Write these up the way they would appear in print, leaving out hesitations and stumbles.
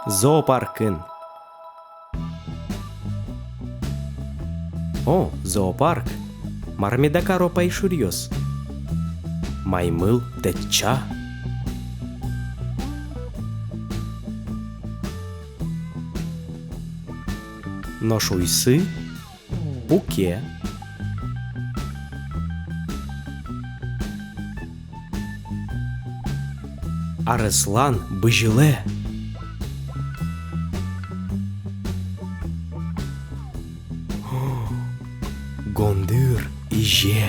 Зоопаркын. О, зоопарк. Мармедака ропай шурьёз. Маймыл тетча. Нош уйсы пуке. Арыслан быжыле. Гондыр иже.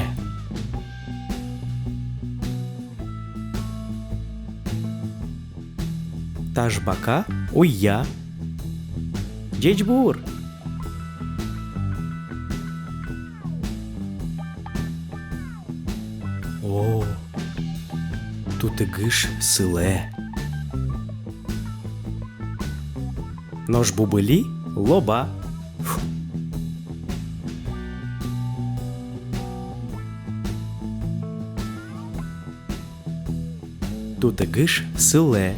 Тажбака уя. Дечбур. О, тут игыш сыле. Нож бубыли лоба. Фу. Тут игыш сыле.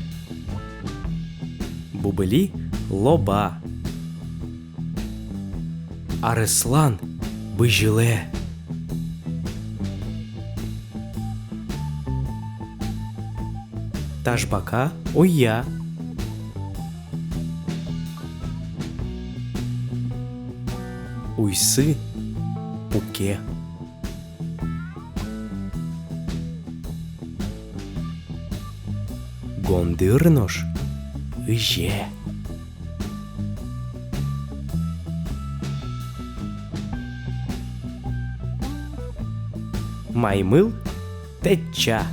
Бубыли лоба. Арыслан быжыле. Тажбака уя. Уйсы пуке. Гондырнош ыже. Маймыл тетча.